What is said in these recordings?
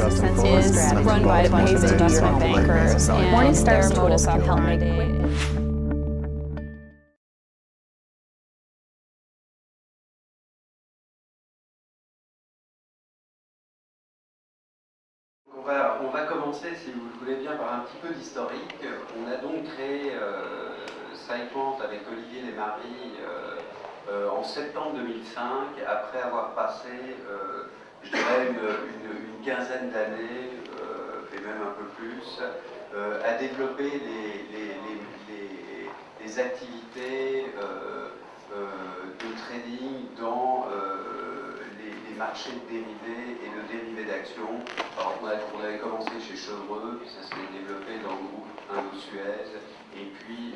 is run by a bunch of investment bankers, and Morningstar's tools can help make quick. On va commencer, si vous le voulez bien, par un petit peu d'historique. On a donc créé SciQuant avec Olivier Lesmarie en septembre 2005, après avoir passé, je dirais, une quinzaine d'années, et même un peu plus, à développer les activités de trading dans les marchés de dérivés et de dérivés d'actions. Alors on avait commencé chez Chevreux, puis ça s'est développé dans le groupe Indo-Suez, et puis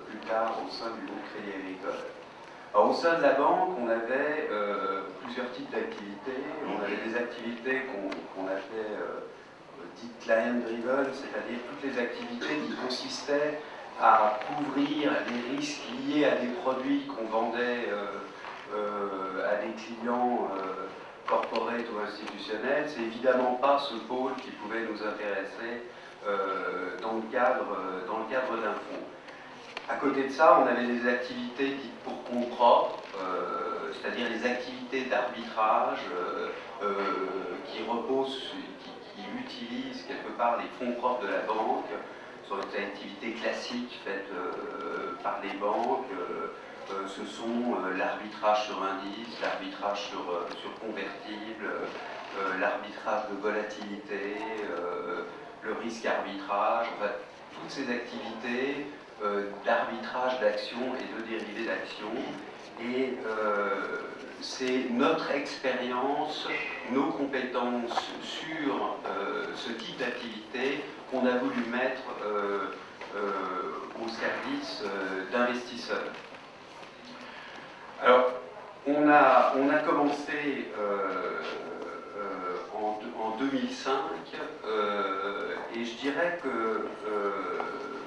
plus tard au sein du groupe Crédit Agricole. Alors, au sein de la banque, on avait plusieurs types d'activités. On avait des activités qu'on appelait dites client-driven, c'est-à-dire toutes les activités qui consistaient à couvrir les risques liés à des produits qu'on vendait à des clients corporate ou institutionnels. C'est évidemment pas ce pôle qui pouvait nous intéresser dans le cadre d'un fonds. À côté de ça, on avait des activités dites pour compte propre, c'est-à-dire les activités d'arbitrage qui reposent, qui utilisent quelque part les fonds propres de la banque, sur des activités classiques faites par les banques. Ce sont l'arbitrage sur indice, l'arbitrage sur convertible, l'arbitrage de volatilité, le risque arbitrage, enfin, toutes ces activités d'arbitrage d'actions et de dérivés d'actions. Et c'est notre expérience, nos compétences sur ce type d'activité qu'on a voulu mettre au service d'investisseurs. Alors, on a commencé en 2005 et je dirais que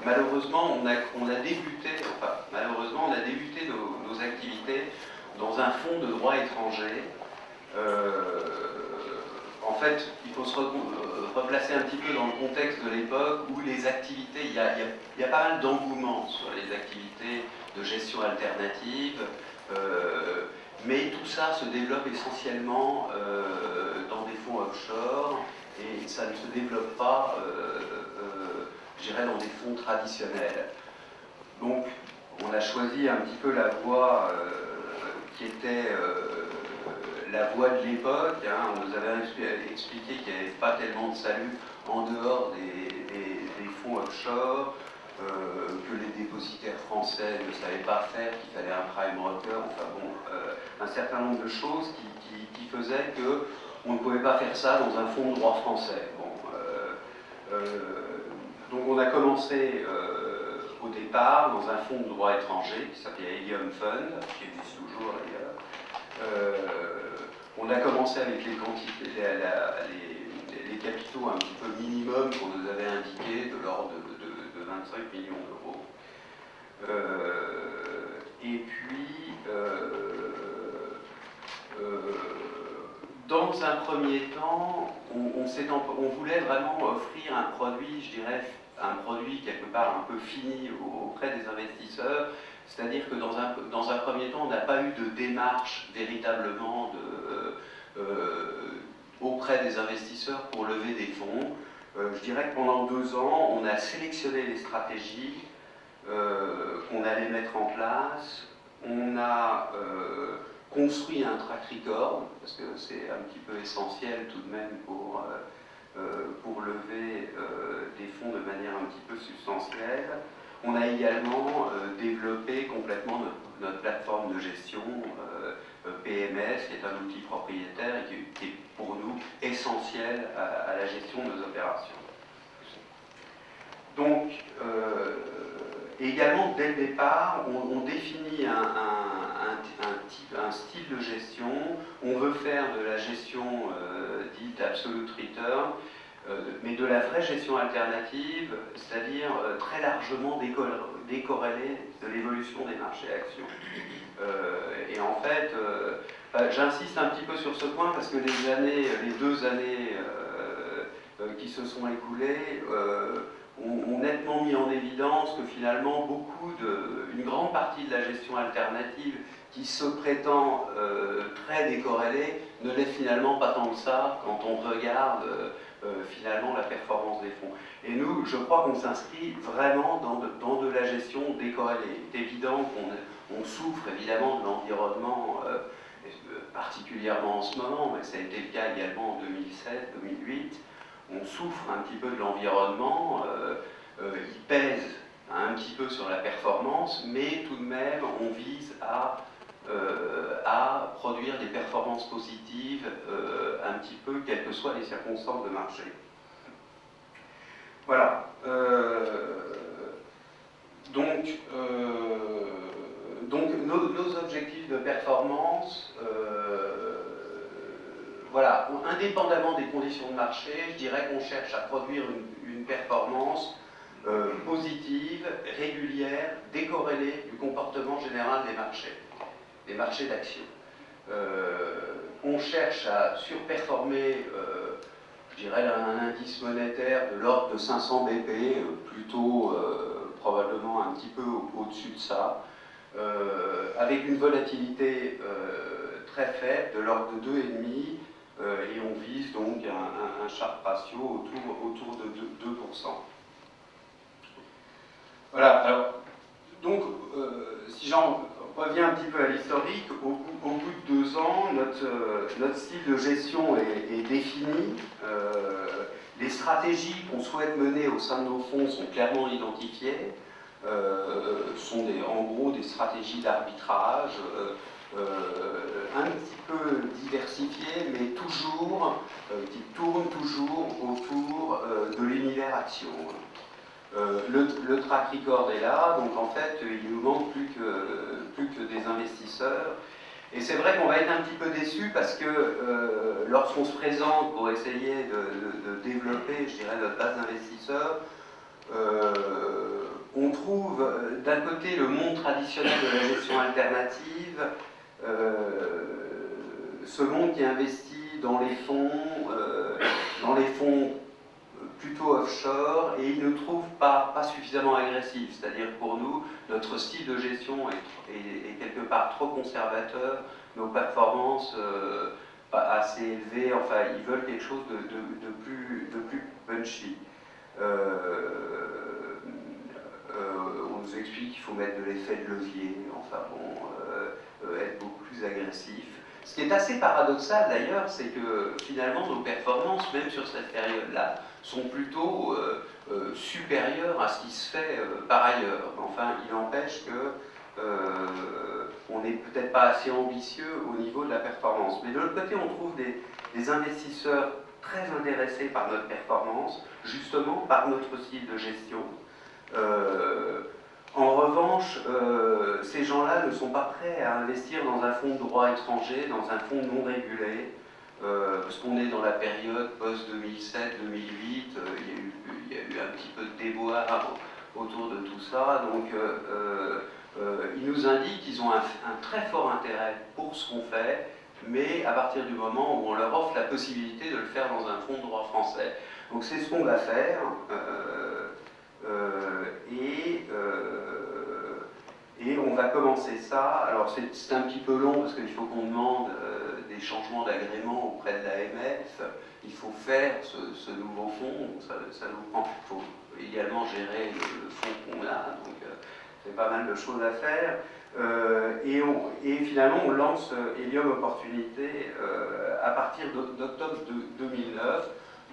malheureusement on a débuté nos activités dans un fonds de droit étranger. En fait, il faut se replacer un petit peu dans le contexte de l'époque où les activités, il y a pas mal d'engouement sur les activités de gestion alternative. Mais tout ça se développe essentiellement dans des fonds offshore et ça ne se développe pas, je dirais, dans des fonds traditionnels. Donc, on a choisi un petit peu la voie qui était la voie de l'époque. Hein. On nous avait expliqué qu'il n'y avait pas tellement de salut en dehors des fonds offshore. Que les dépositaires français ne savaient pas faire, qu'il fallait un prime broker, enfin bon, un certain nombre de choses qui faisaient qu'on ne pouvait pas faire ça dans un fonds de droit français. Bon, donc on a commencé au départ dans un fonds de droit étranger qui s'appelait Helium Fund, qui existe toujours d'ailleurs. On a commencé avec les quantités, les capitaux un petit peu minimum qu'on nous avait indiqués, de l'ordre de 25 millions d'euros. Et puis, dans un premier temps, on voulait vraiment offrir un produit, je dirais, un produit quelque part un peu fini auprès des investisseurs. C'est-à-dire que dans un premier temps, on n'a pas eu de démarche véritablement auprès des investisseurs pour lever des fonds. Je dirais que pendant 2 ans, on a sélectionné les stratégies qu'on allait mettre en place. On a construit un track record, parce que c'est un petit peu essentiel tout de même pour lever des fonds de manière un petit peu substantielle. On a également développé complètement notre plateforme de gestion PMS, qui est un outil propriétaire et qui est pour nous essentiel à la gestion de nos opérations. Donc, également, dès le départ, on définit un style de gestion. On veut faire de la gestion dite absolute return, mais de la vraie gestion alternative, c'est-à-dire très largement décorrélée de l'évolution des marchés actions. Et en fait, j'insiste un petit peu sur ce point parce que les 2 années qui se sont écoulés ont nettement mis en évidence que finalement une grande partie de la gestion alternative qui se prétend très décorrélée ne l'est finalement pas tant que ça quand on regarde finalement la performance des fonds. Et nous, je crois qu'on s'inscrit vraiment dans de la gestion décorrélée. Il est évident qu'on souffre évidemment de l'environnement, particulièrement en ce moment, mais ça a été le cas également en 2007, 2008. On souffre un petit peu de l'environnement, il pèse un petit peu sur la performance, mais tout de même on vise à produire des performances positives un petit peu, quelles que soient les circonstances de marché. Voilà. Donc nos objectifs de performance, voilà, indépendamment des conditions de marché, je dirais qu'on cherche à produire une performance positive, régulière, décorrélée du comportement général des marchés d'actions. On cherche à surperformer, je dirais, un indice monétaire de l'ordre de 500 BP, plutôt probablement un petit peu au-dessus de ça, avec une volatilité très faible, de l'ordre de 2,5, et on vise donc un Sharpe ratio autour de 2%. Voilà, alors, donc, si j'en reviens un petit peu à l'historique, au bout de 2 ans, notre style de gestion est défini. Les stratégies qu'on souhaite mener au sein de nos fonds sont clairement identifiées. Sont en gros des stratégies d'arbitrage, un petit peu diversifiées, mais toujours, qui tournent toujours autour de l'univers action. Le track record est là, donc en fait il nous manque plus que des investisseurs. Et c'est vrai qu'on va être un petit peu déçus parce que lorsqu'on se présente pour essayer de développer, je dirais, notre base d'investisseurs, on trouve d'un côté le monde traditionnel de la gestion alternative, ce monde qui investit dans les fonds plutôt offshore, et il ne trouve pas suffisamment agressif. C'est-à-dire que pour nous, notre style de gestion est quelque part trop conservateur, nos performances pas assez élevées, enfin ils veulent quelque chose de plus punchy. On nous explique qu'il faut mettre de l'effet de levier, enfin bon, être beaucoup plus agressif. Ce qui est assez paradoxal d'ailleurs, c'est que finalement nos performances, même sur cette période-là, sont plutôt supérieures à ce qui se fait par ailleurs. Enfin, il n'empêche que on n'est peut-être pas assez ambitieux au niveau de la performance. Mais de l'autre côté, on trouve des investisseurs très intéressés par notre performance, justement par notre style de gestion. En revanche, ces gens-là ne sont pas prêts à investir dans un fonds de droit étranger, dans un fonds non régulé, parce qu'on est dans la période post-2007-2008, il y a eu un petit peu de déboire autour de tout ça, donc ils nous indiquent qu'ils ont un très fort intérêt pour ce qu'on fait, mais à partir du moment où on leur offre la possibilité de le faire dans un fonds de droit français. Donc c'est ce qu'on va faire. Et on va commencer ça. Alors c'est un petit peu long parce qu'il faut qu'on demande des changements d'agrément auprès de l'AMF. Il faut faire ce nouveau fonds, donc ça nous prend. Il faut également gérer le fonds qu'on a, donc c'est pas mal de choses à faire. Et finalement on lance Helium Opportunité à partir d'octobre 2009,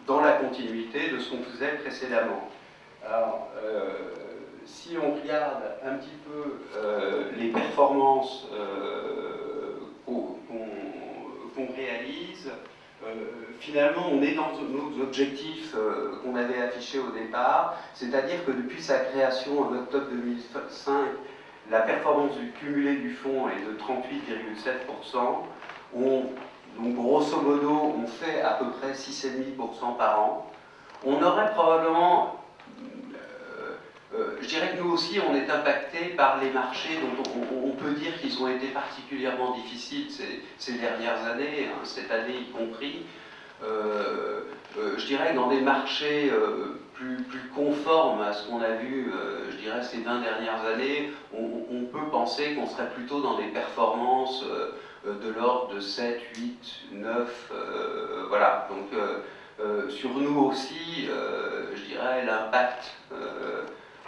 dans la continuité de ce qu'on faisait précédemment. Alors, si on regarde un petit peu les performances qu'on réalise, finalement on est dans nos objectifs qu'on avait affichés au départ, c'est-à-dire que depuis sa création en octobre 2005, la performance cumulée du fonds est de 38,7%. Donc grosso modo, on fait à peu près 6,5% par an. On aurait probablement... je dirais que nous aussi, on est impacté par les marchés dont on peut dire qu'ils ont été particulièrement difficiles ces dernières années, hein, cette année y compris. je dirais que dans des marchés plus conformes à ce qu'on a vu, je dirais, ces 20 dernières années, on peut penser qu'on serait plutôt dans des performances de l'ordre de 7, 8, 9, voilà. Donc sur nous aussi, je dirais, l'impact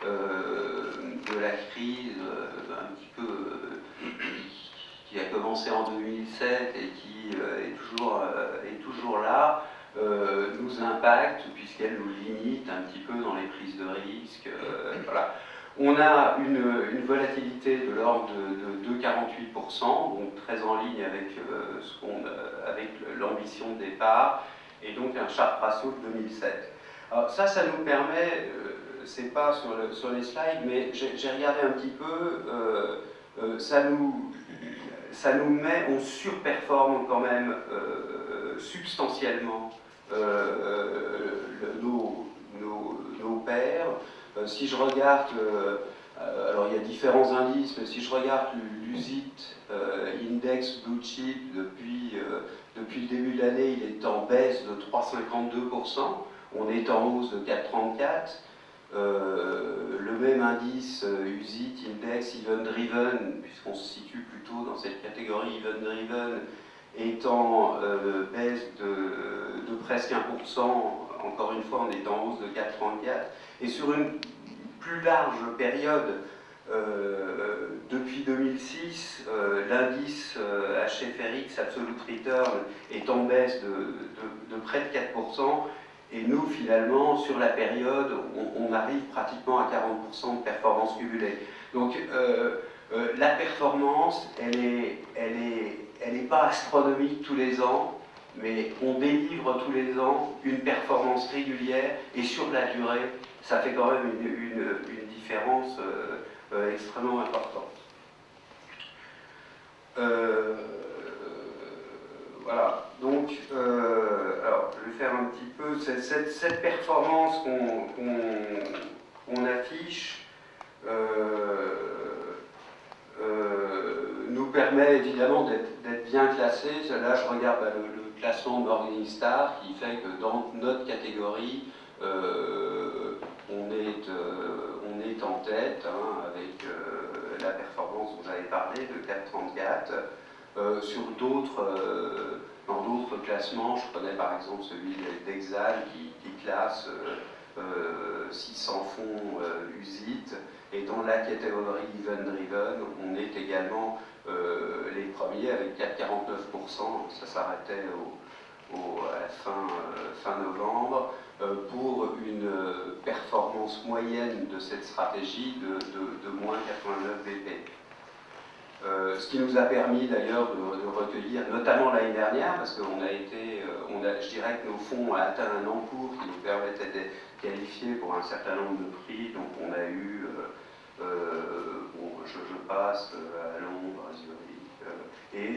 de la crise, un petit peu, qui a commencé en 2007 et qui est toujours là, nous impacte puisqu'elle nous limite un petit peu dans les prises de risque. Voilà. On a une volatilité de l'ordre de 2,48%, donc très en ligne avec, avec l'ambition de départ, et donc un Sharpe ratio de 2007. Alors ça nous permet, c'est pas sur les slides, mais j'ai regardé un petit peu, ça nous met, on surperforme quand même substantiellement nos pairs. Si je regarde, alors il y a différents indices, mais si je regarde l'USIT Index Blue Chip depuis le début de l'année, il est en baisse de 3,52%, on est en hausse de 4,34%. Le même indice USIT Index Event Driven, puisqu'on se situe plutôt dans cette catégorie Event Driven, est en baisse de presque 1%, encore une fois on est en hausse de 4,34%, et sur une plus large période, depuis 2006, l'indice HFRX Absolute Return est en baisse de près de 4%, et nous finalement sur la période on arrive pratiquement à 40% de performance cumulée. Donc la performance elle est pas astronomique tous les ans, mais on délivre tous les ans une performance régulière, et sur la durée ça fait quand même une différence extrêmement importante. Voilà, donc alors je vais faire un petit peu cette performance qu'on affiche nous permet évidemment d'être bien classés. Là je regarde le classement de Morningstar qui fait que dans notre catégorie on est en tête avec la performance dont j'avais parlé de 4,34. Sur dans d'autres classements, je prenais par exemple celui d'Exal qui classe 600 fonds USIT, et dans la catégorie Event Driven, on est également les premiers avec 4,49%, ça s'arrêtait à la fin novembre, pour une performance moyenne de cette stratégie de moins 89 BP. Ce qui nous a permis d'ailleurs de recueillir, notamment l'année dernière, parce qu'on je dirais que nos fonds ont atteint un encours qui nous permettait d'être qualifiés pour un certain nombre de prix. Donc on a eu, je passe à Londres, à Zurich,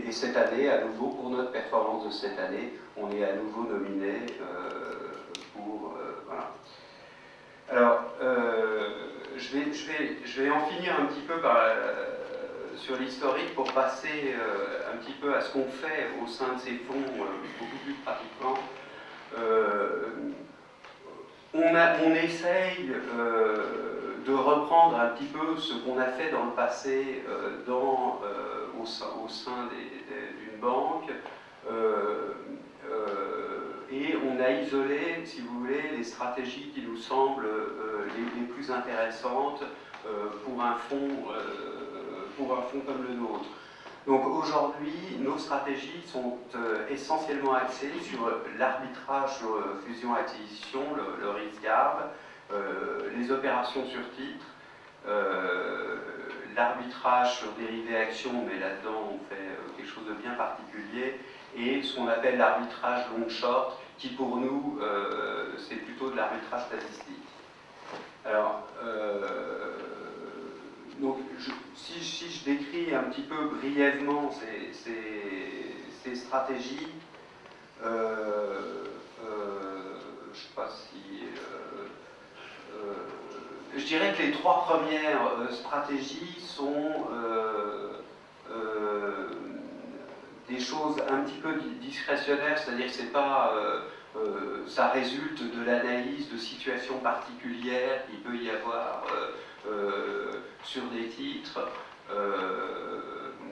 et cette année, à nouveau, pour notre performance de cette année, on est à nouveau nominé pour... voilà. Alors, je vais en finir un petit peu sur l'historique pour passer un petit peu à ce qu'on fait au sein de ces fonds beaucoup plus pratiquement. On essaye de reprendre un petit peu ce qu'on a fait dans le passé au sein d'une banque, et on a isolé, si vous voulez, les stratégies qui nous semblent les plus intéressantes pour un fonds comme le nôtre. Donc aujourd'hui, nos stratégies sont essentiellement axées sur l'arbitrage sur fusion-acquisition, le risk arb, les opérations sur titre, l'arbitrage sur dérivés actions, mais là-dedans on fait quelque chose de bien particulier, et ce qu'on appelle l'arbitrage long-short, qui pour nous c'est plutôt de l'arbitrage statistique. Alors, donc, si je décris un petit peu brièvement ces stratégies, je ne sais pas si... je dirais que les trois premières stratégies sont des choses un petit peu discrétionnaires, c'est-à-dire que ça résulte de l'analyse de situations particulières qu'il peut y avoir sur des titres,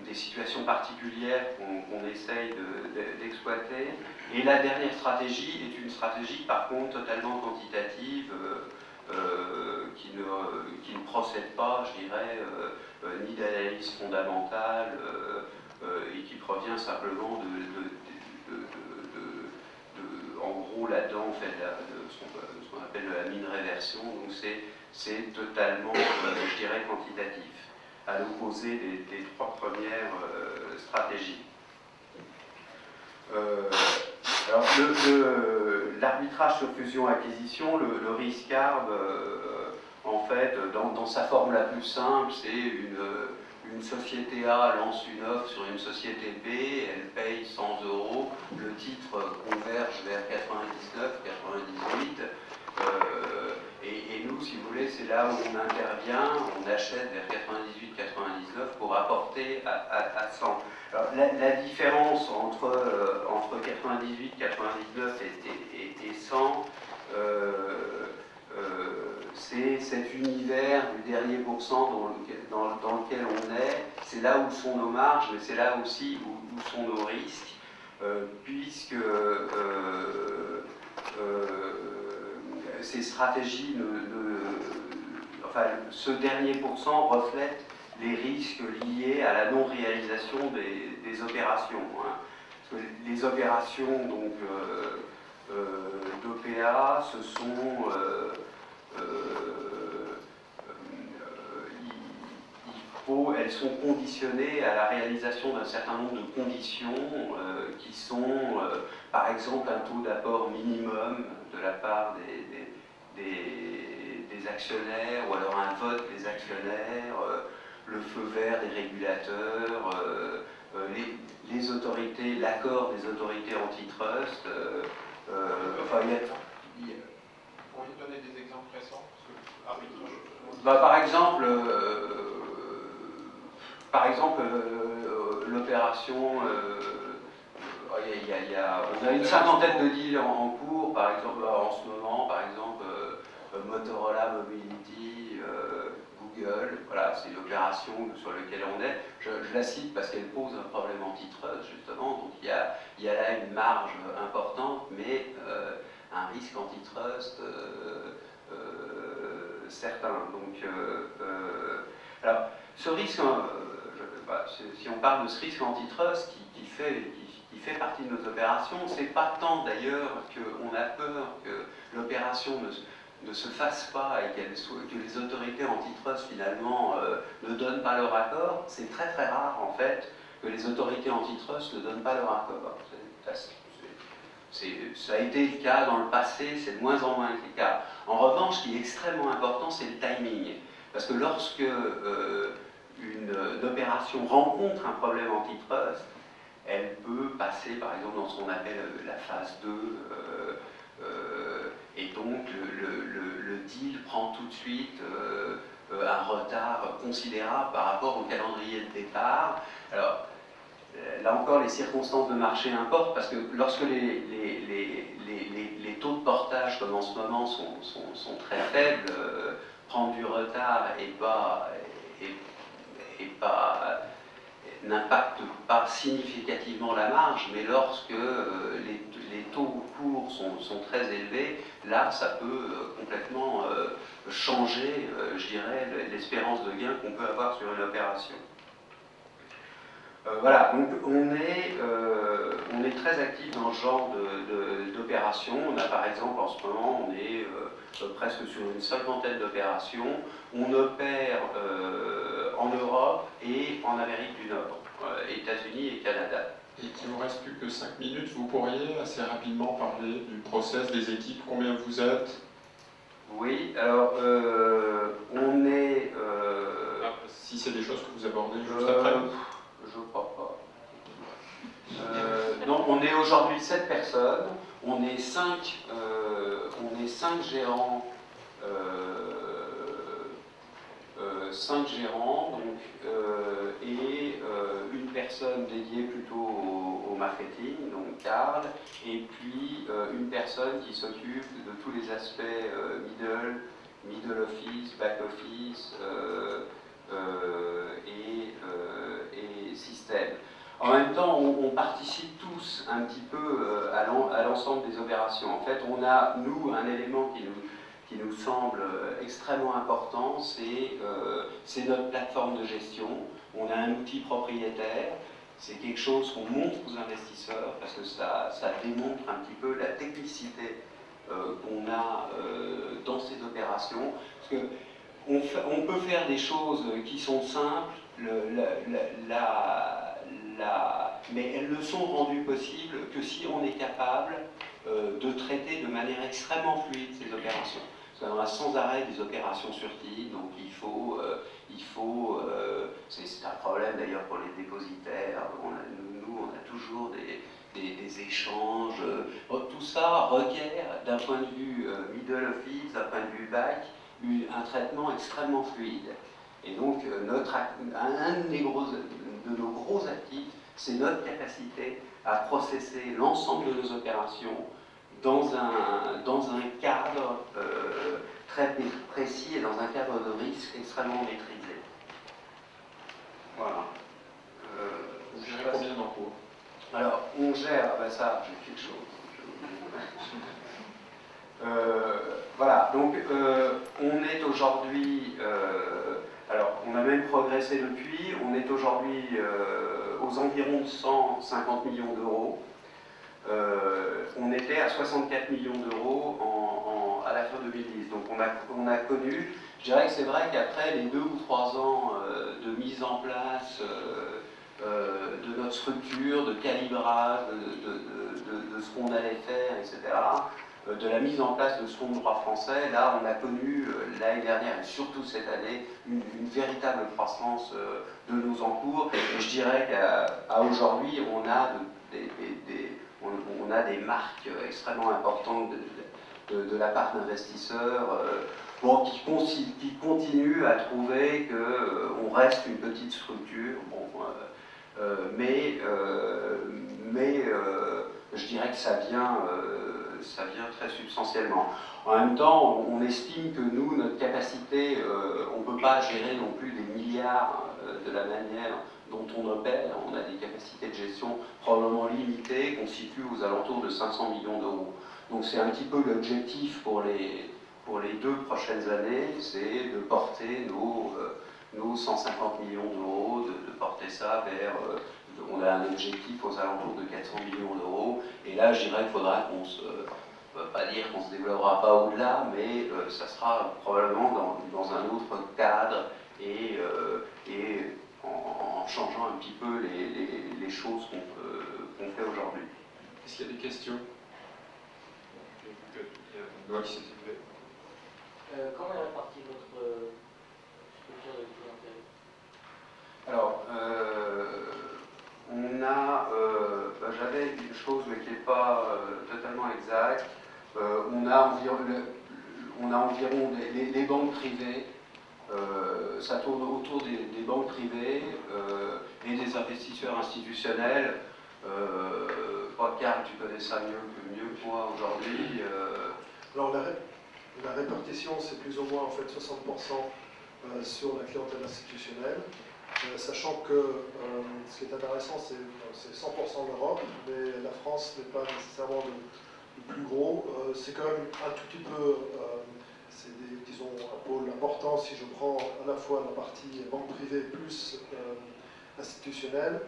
des situations particulières qu'on essaye d'exploiter. Et la dernière stratégie est une stratégie par contre totalement quantitative, qui ne procède pas, je dirais, ni d'analyse fondamentale, et qui provient simplement en gros là-dedans on fait ce qu'on appelle la mine réversion, donc c'est totalement, je dirais, quantitatif, à l'opposé des trois premières stratégies. Alors l'arbitrage sur fusion-acquisition, le risk-arb, en fait, dans sa forme la plus simple, c'est une société A lance une offre sur une société B, elle paye 100 €, le titre converge vers 99, 98, et nous, si vous voulez, c'est là où on intervient, on achète vers 98, 99 pour apporter à 100. Alors, la différence entre 98, 99 et 100, c'est cet univers du dernier pourcent dans lequel on est. C'est là où sont nos marges, mais c'est là aussi où sont nos risques, puisque ces stratégies, enfin, ce dernier pourcent reflète les risques liés à la non-réalisation des opérations. Hein. Parce que les opérations donc d'OPA, ce sont elles sont conditionnées à la réalisation d'un certain nombre de conditions qui sont, par exemple, un taux d'apport minimum de la part des actionnaire, ou alors un vote des actionnaires, le feu vert des régulateurs, les autorités, l'accord des autorités antitrust. Enfin, il y a... Vous pourriez donner des exemples récents par exemple, l'opération, on a une cinquantaine de deals en cours, par exemple, en ce moment, par exemple, Motorola Mobility, Google, voilà, c'est l'opération sur laquelle on est. Je la cite parce qu'elle pose un problème antitrust, justement, donc il y a là une marge importante, mais un risque antitrust certain. Donc, alors, ce risque, si on parle de ce risque antitrust qui fait partie de nos opérations, c'est pas tant d'ailleurs qu'on a peur que l'opération ne se fasse pas et que les autorités antitrust finalement ne donnent pas leur accord. C'est très très rare en fait que les autorités antitrust ne donnent pas leur accord. Ça a été le cas dans le passé, c'est de moins en moins le cas. En revanche, ce qui est extrêmement important, c'est le timing. Parce que lorsque une opération rencontre un problème antitrust, elle peut passer par exemple dans ce qu'on appelle la phase 2, et donc le deal prend tout de suite un retard considérable par rapport au calendrier de départ. Alors, là encore, les circonstances de marché importent, parce que lorsque les taux de portage, comme en ce moment, sont très faibles, prendre du retard n'impacte pas significativement la marge, mais lorsque les taux courts sont très élevés, là, ça peut complètement changer, je dirais, l'espérance de gain qu'on peut avoir sur une opération. Voilà, donc on est très actif dans ce genre d'opérations. On a par exemple en ce moment, on est presque sur une cinquantaine d'opérations. On opère en Europe et en Amérique du Nord, États-Unis et Canada. Et qu'il ne vous reste plus que 5 minutes, vous pourriez assez rapidement parler du process, des équipes, combien vous êtes? Oui, alors on est... si c'est des choses que vous abordez juste après. Je crois pas. Non, on est aujourd'hui 7 personnes, on est 5 gérants, 5 gérants donc, et une personne dédiée plutôt au marketing, donc Karl, et puis une personne qui s'occupe de tous les aspects middle office, back office et système. En même temps, on participe tous un petit peu à l'ensemble des opérations. En fait, on a, nous, un élément qui nous semble extrêmement important, c'est notre plateforme de gestion. On a un outil propriétaire, c'est quelque chose qu'on montre aux investisseurs parce que ça démontre un petit peu la technicité qu'on a dans ces opérations. Parce que on peut faire des choses qui sont simples, mais elles ne sont rendues possibles que si on est capable de traiter de manière extrêmement fluide ces opérations. Parce qu'on a sans arrêt des opérations sur TID, donc c'est un problème d'ailleurs pour les dépositaires, nous on a toujours des échanges, tout ça requiert d'un point de vue middle office, d'un point de vue back, un traitement extrêmement fluide. Et donc un de nos gros actifs, c'est notre capacité à processer l'ensemble de nos opérations dans un cadre très précis et dans un cadre de risque extrêmement maîtrisé. Voilà. Vous gérez combien d'encours? Alors, on gère, ça, j'ai quelque chose. Voilà, donc on est aujourd'hui, alors on a même progressé depuis, on est aujourd'hui aux environs de 150 millions d'euros. On était à 64 millions d'euros à la fin 2010. Donc on a connu, je dirais que c'est vrai qu'après les 2 ou 3 ans de mise en place de notre structure, de calibrage, de ce qu'on allait faire, etc., de la mise en place de ce fonds de droit français, là on a connu l'année dernière et surtout cette année une véritable croissance de nos encours. Et je dirais qu'à aujourd'hui on a des marques extrêmement importantes de la part d'investisseurs qui continuent à trouver qu'on reste une petite structure. Mais je dirais que ça vient très substantiellement. En même temps, on estime que nous, notre capacité, on ne peut pas gérer non plus des milliards de la manière dont on opère. On a des capacités de gestion probablement limitées, qu'on situe aux alentours de 500 millions d'euros. Donc c'est un petit peu l'objectif pour les 2 prochaines années, c'est de porter nos 150 millions d'euros, de porter ça vers, on a un objectif aux alentours de 400 millions d'euros, et là je dirais qu'il faudra qu'on se, on ne va pas dire qu'on se développera pas au-delà, mais ça sera probablement dans un autre cadre et en changeant un petit peu les choses qu'on fait aujourd'hui. Est-ce qu'il y a des questions? Doigt qui s'est levé. Comment est répartie votre structure de clientèle? Alors, on a, j'avais une chose mais qui n'est pas totalement exacte, on a environ les banques privées, ça tourne autour des banques privées et des investisseurs institutionnels. Karl, tu connais ça mieux que moi aujourd'hui. Alors la répartition, c'est plus ou moins en fait 60% sur la clientèle institutionnelle, sachant que ce qui est intéressant, c'est 100% l'Europe, mais la France n'est pas nécessairement le plus gros. C'est quand même un tout petit peu, disons, un pôle important si je prends à la fois la partie banque privée plus institutionnelle.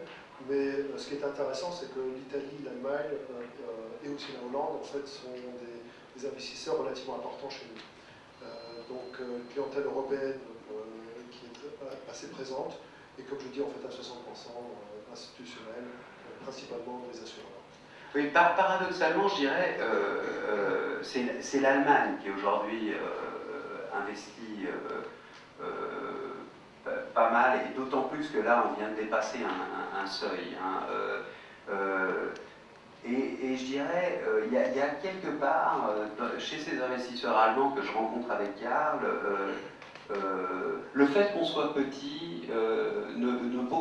Mais ce qui est intéressant, c'est que l'Italie, l'Allemagne et aussi la Hollande, en fait, sont des investisseurs relativement importants chez nous. Donc, une clientèle européenne qui est assez présente, et comme je dis, en fait, à 60% institutionnelle, principalement des assureurs. Oui, paradoxalement, je dirais, c'est l'Allemagne qui aujourd'hui investit pas mal, et d'autant plus que là, on vient de dépasser un seuil. Et je dirais, il y a quelque part, chez ces investisseurs allemands que je rencontre avec Karl, le fait qu'on soit petit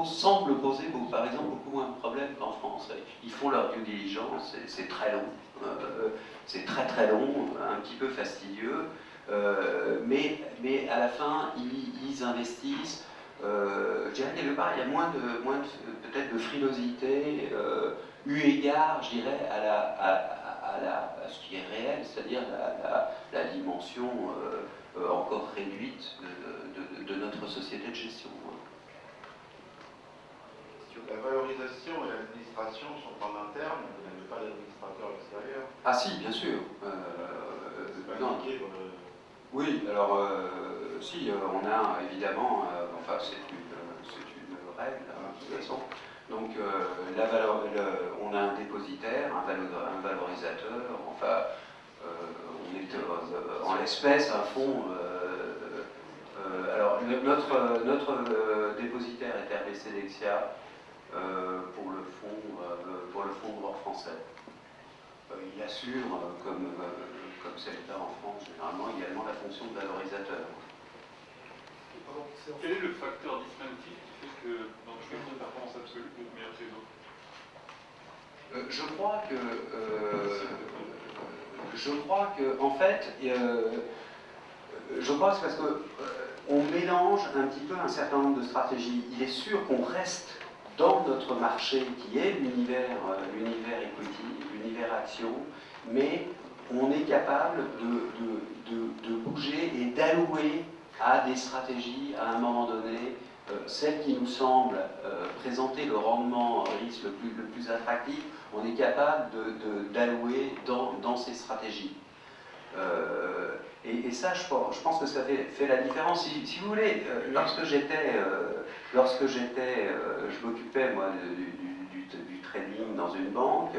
semble poser, par exemple, beaucoup moins de problèmes qu'en France. Ils font leur due diligence, c'est très long, c'est très très long, un petit peu fastidieux, mais à la fin, ils investissent. Je dirais quelque part, il y a moins de peut-être de frilosité, eu égard, je dirais, à ce qui est réel, c'est-à-dire la dimension encore réduite de notre société de gestion. La valorisation et l'administration sont en interne, vous n'avez pas d'administrateur extérieur. Ah si, bien sûr. C'est pas indiqué dans le... Oui, alors si, on a évidemment, enfin c'est une règle de toute façon. Donc on a un dépositaire, un valorisateur, enfin on est en l'espèce un fonds. Alors notre dépositaire est RBC Dexia pour le fonds de droit français. Il assure, comme c'est le cas en France, généralement également la fonction de valorisateur. Quel est le facteur distinctif qui fait que dans tous les fonds de performance absolue, vous êtes meilleur que les autres? Je crois que, en fait, je crois que c'est parce que on mélange un petit peu un certain nombre de stratégies. Il est sûr qu'on reste dans notre marché qui est l'univers equity, l'univers action, mais on est capable de bouger et d'allouer à des stratégies à un moment donné, celles qui nous semblent présenter le rendement risque le plus attractif, on est capable d'allouer dans ces stratégies. Et ça, je pense que ça fait la différence. Si vous voulez, je m'occupais moi du trading dans une banque.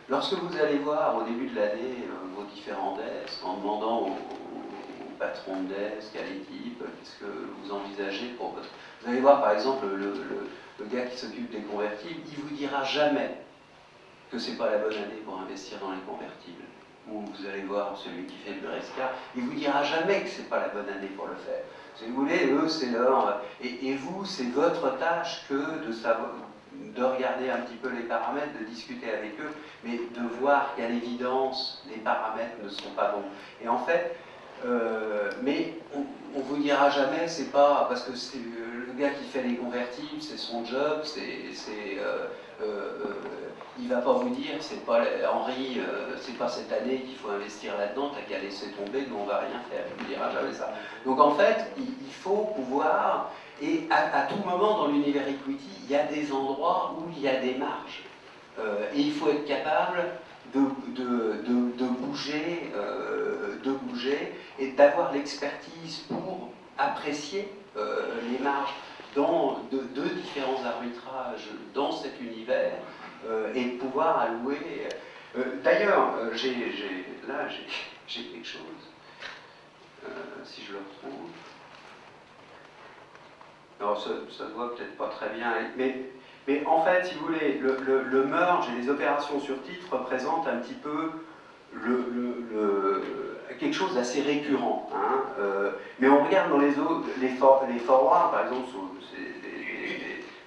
Lorsque vous allez voir au début de l'année vos différents desks, en demandant au patron de desk, à l'équipe, qu'est-ce que vous envisagez pour votre... Vous allez voir par exemple le gars qui s'occupe des convertibles, il ne vous dira jamais que ce n'est pas la bonne année pour investir dans les convertibles. Ou vous allez voir celui qui fait le Resca, il ne vous dira jamais que ce n'est pas la bonne année pour le faire. Si vous voulez, eux, c'est leur... Et vous, c'est votre tâche que de regarder un petit peu les paramètres, de discuter avec eux, mais de voir qu'à l'évidence, les paramètres ne sont pas bons. Et en fait, mais on ne vous dira jamais, c'est pas... Parce que c'est le gars qui fait les convertibles, c'est son job, il ne va pas vous dire, c'est pas Henri, c'est pas cette année qu'il faut investir là-dedans, t'as qu'à laisser tomber, nous on va rien faire. Il ne vous dira jamais ça. Donc en fait, il faut pouvoir, et à tout moment dans l'univers equity, il y a des endroits où il y a des marges. Et il faut être capable de bouger et d'avoir l'expertise pour apprécier les marges dans de différents arbitrages dans cet univers. Et de pouvoir allouer... D'ailleurs, j'ai quelque chose, si je le retrouve. Alors, ça se voit peut-être pas très bien, mais en fait, si vous voulez, le merge et les opérations sur titre représentent un petit peu quelque chose d'assez récurrent. Hein, mais on regarde dans les forwards, par exemple,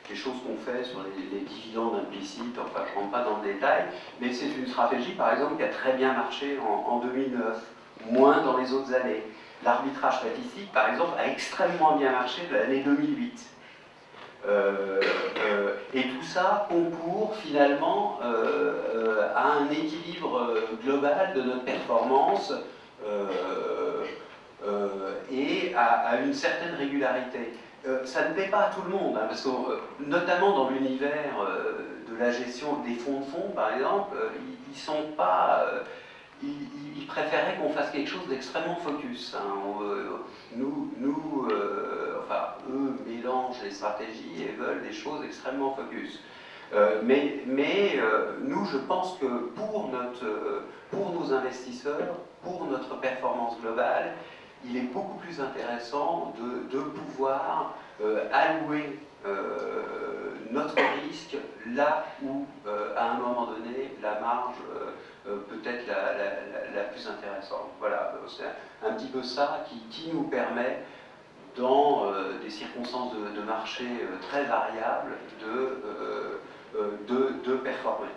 les choses qu'on fait sur les dividendes implicites, enfin je ne rentre pas dans le détail, mais c'est une stratégie par exemple qui a très bien marché en 2009, moins dans les autres années. L'arbitrage statistique par exemple a extrêmement bien marché de l'année 2008. Et tout ça concourt finalement à un équilibre global de notre performance et à une certaine régularité. Ça ne plaît pas à tout le monde, hein, parce que notamment dans l'univers de la gestion des fonds de fonds, par exemple, ils préféraient qu'on fasse quelque chose d'extrêmement focus. Hein. Enfin, eux mélangent les stratégies et veulent des choses extrêmement focus. Mais nous, je pense que pour nos investisseurs, pour notre performance globale, il est beaucoup plus intéressant de pouvoir allouer notre risque là où, à un moment donné, la marge peut être la plus intéressante. Voilà, c'est un petit peu ça qui nous permet, dans des circonstances de marché très variables, de performer.